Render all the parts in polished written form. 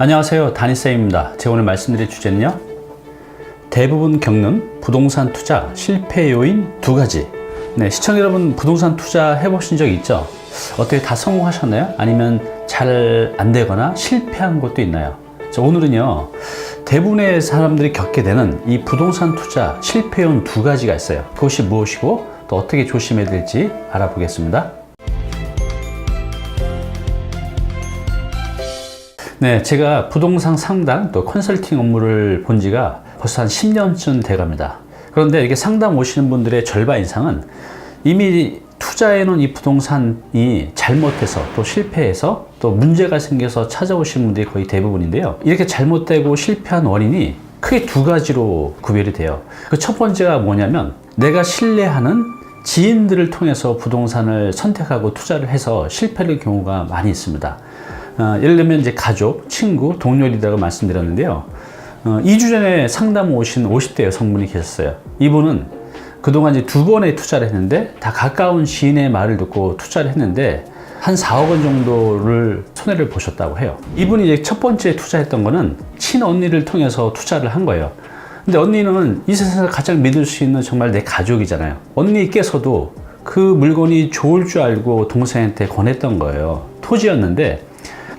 안녕하세요, 다니쌤입니다. 제가 오늘 말씀드릴 주제는요, 대부분 겪는 부동산 투자 실패 요인 2가지. 시청자 여러분, 부동산 투자 해보신 적 있죠? 어떻게 다 성공하셨나요? 아니면 잘 안 되거나 실패한 것도 있나요? 오늘은요, 대부분의 사람들이 겪게 되는 이 부동산 투자 실패 요인 2가지가 있어요. 그것이 무엇이고 또 어떻게 조심해야 될지 알아보겠습니다. 제가 부동산 상담 또 컨설팅 업무를 본 지가 벌써 한 10년쯤 돼 갑니다. 그런데 이렇게 상담 오시는 분들의 절반 이상은 이미 투자해 놓은 이 부동산이 잘못돼서 또 실패해서 또 문제가 생겨서 찾아오시는 분들이 거의 대부분인데요. 이렇게 잘못되고 실패한 원인이 크게 2가지로 구별이 돼요. 그 첫 번째가 뭐냐면, 내가 신뢰하는 지인들을 통해서 부동산을 선택하고 투자를 해서 실패할 경우가 많이 있습니다. 예를 들면 이제 가족, 친구, 동료 리더라고 말씀드렸는데요. 2주 전에 상담 오신 50대 여성분이 계셨어요. 이분은 그동안 이제 2번의 투자를 했는데 다 가까운 지인의 말을 듣고 투자를 했는데 한 4억 원 정도를 손해를 보셨다고 해요. 이분이 이제 첫 번째 투자했던 거는 친언니를 통해서 투자를 한 거예요. 근데 언니는 이 세상에서 가장 믿을 수 있는 정말 내 가족이잖아요. 언니께서도 그 물건이 좋을 줄 알고 동생한테 권했던 거예요. 토지였는데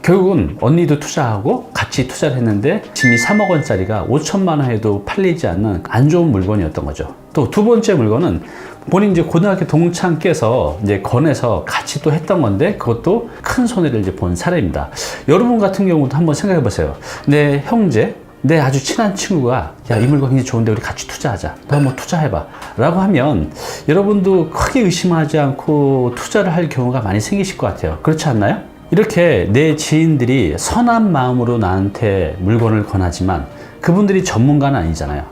결국은 언니도 투자하고 같이 투자를 했는데 집이 3억 원짜리가 5천만 원 해도 팔리지 않는 안 좋은 물건이었던 거죠. 또 2번째 물건은 본인 이제 고등학교 동창께서 이제 권해서 같이 또 했던 건데 그것도 큰 손해를 이제 본 사례입니다. 여러분 같은 경우도 한번 생각해 보세요. 내 형제, 내 아주 친한 친구가 야, 이 물건 굉장히 좋은데 우리 같이 투자하자. 너 한번 투자해봐. 라고 하면 여러분도 크게 의심하지 않고 투자를 할 경우가 많이 생기실 것 같아요. 그렇지 않나요? 이렇게 내 지인들이 선한 마음으로 나한테 물건을 권하지만 그분들이 전문가는 아니잖아요.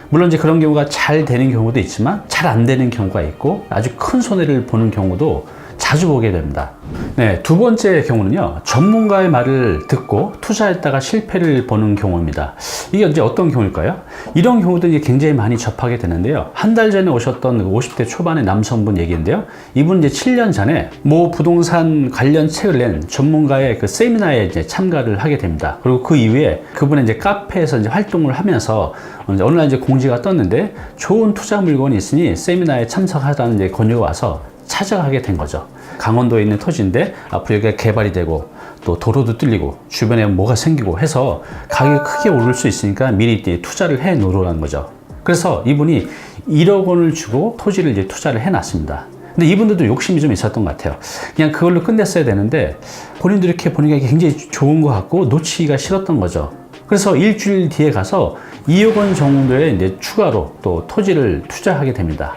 물론 이제 그런 경우가 잘 되는 경우도 있지만 잘 안 되는 경우가 있고 아주 큰 손해를 보는 경우도 자주 보게 됩니다. 2번째 경우는요, 전문가의 말을 듣고 투자했다가 실패를 보는 경우입니다. 이게 이제 어떤 경우일까요? 이런 경우도 이제 굉장히 많이 접하게 되는데요. 한 달 전에 오셨던 50대 초반의 남성분 얘기인데요. 이분 이제 7년 전에 모 부동산 관련 책을 낸 전문가의 그 세미나에 이제 참가를 하게 됩니다. 그리고 그 이후에 그분은 이제 카페에서 이제 활동을 하면서 어느 날 이제 공지가 떴는데 좋은 투자 물건이 있으니 세미나에 참석하라는 이제 권유가 와서 찾아가게 된 거죠. 강원도에 있는 토지인데 앞으로 여기가 개발이 되고 또 도로도 뚫리고 주변에 뭐가 생기고 해서 가격이 크게 오를 수 있으니까 미리 투자를 해 놓으라는 거죠. 그래서 이분이 1억 원을 주고 토지를 이제 투자를 해 놨습니다. 근데 이분들도 욕심이 좀 있었던 것 같아요. 그냥 그걸로 끝냈어야 되는데 본인도 이렇게 보니까 굉장히 좋은 것 같고 놓치기가 싫었던 거죠. 그래서 일주일 뒤에 가서 2억 원 정도의 이제 추가로 또 토지를 투자하게 됩니다.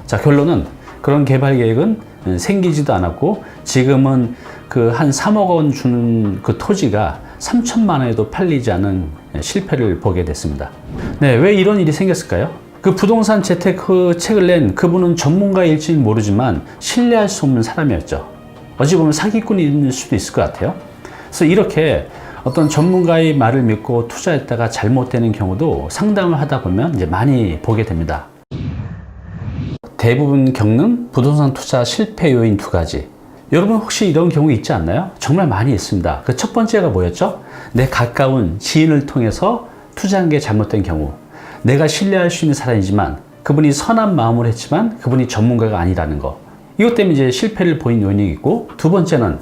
자, 결론은 그런 개발 계획은 생기지도 않았고 지금은 그 한 3억 원 주는 그 토지가 3천만 원에도 팔리지 않은 실패를 보게 됐습니다. 왜 이런 일이 생겼을까요? 그 부동산 재테크 책을 낸 그분은 전문가일지는 모르지만 신뢰할 수 없는 사람이었죠. 어찌 보면 사기꾼일 수도 있을 것 같아요. 그래서 이렇게 어떤 전문가의 말을 믿고 투자했다가 잘못되는 경우도 상담을 하다 보면 이제 많이 보게 됩니다. 대부분 겪는 부동산 투자 실패 요인 2가지. 여러분 혹시 이런 경우 있지 않나요? 정말 많이 있습니다. 그 첫 번째가 뭐였죠? 내 가까운 지인을 통해서 투자한 게 잘못된 경우. 내가 신뢰할 수 있는 사람이지만 그분이 선한 마음으로 했지만 그분이 전문가가 아니라는 거. 이것 때문에 이제 실패를 보인 요인이 있고, 2번째는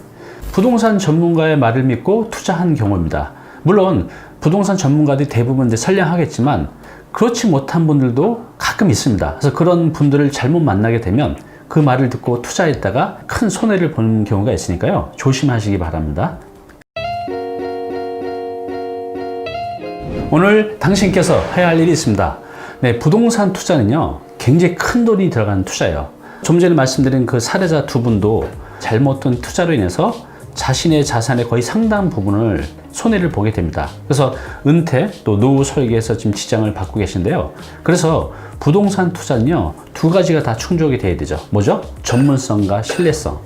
부동산 전문가의 말을 믿고 투자한 경우입니다. 물론 부동산 전문가들이 대부분 이제 선량하겠지만 그렇지 못한 분들도 가끔 있습니다. 그래서 그런 분들을 잘못 만나게 되면 그 말을 듣고 투자했다가 큰 손해를 보는 경우가 있으니까요. 조심하시기 바랍니다. 오늘 당신께서 해야 할 일이 있습니다. 부동산 투자는요, 굉장히 큰 돈이 들어가는 투자예요. 좀 전에 말씀드린 그 사례자 2분도 잘못된 투자로 인해서 자신의 자산의 거의 상당 부분을 손해를 보게 됩니다. 그래서 은퇴 또 노후 설계에서 지금 지장을 받고 계신데요. 그래서 부동산 투자는요, 2가지가 다 충족이 돼야 되죠. 뭐죠? 전문성과 신뢰성.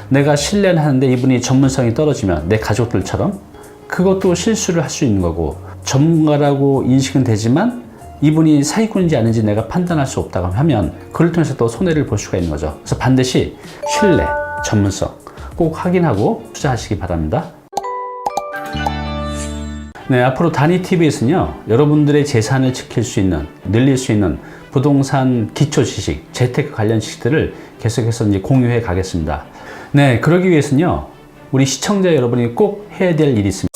내가 신뢰는 하는데 이분이 전문성이 떨어지면 내 가족들처럼 그것도 실수를 할 수 있는 거고, 전문가라고 인식은 되지만 이분이 사기꾼인지 아닌지 내가 판단할 수 없다고 하면 그걸 통해서 또 손해를 볼 수가 있는 거죠. 그래서 반드시 신뢰, 전문성 꼭 확인하고 투자하시기 바랍니다. 네, 앞으로 다니TV에서는요, 여러분들의 재산을 지킬 수 있는, 늘릴 수 있는 부동산 기초 지식, 재테크 관련 지식들을 계속해서 이제 공유해 가겠습니다. 네, 그러기 위해서는요, 우리 시청자 여러분이 꼭 해야 될 일이 있습니다.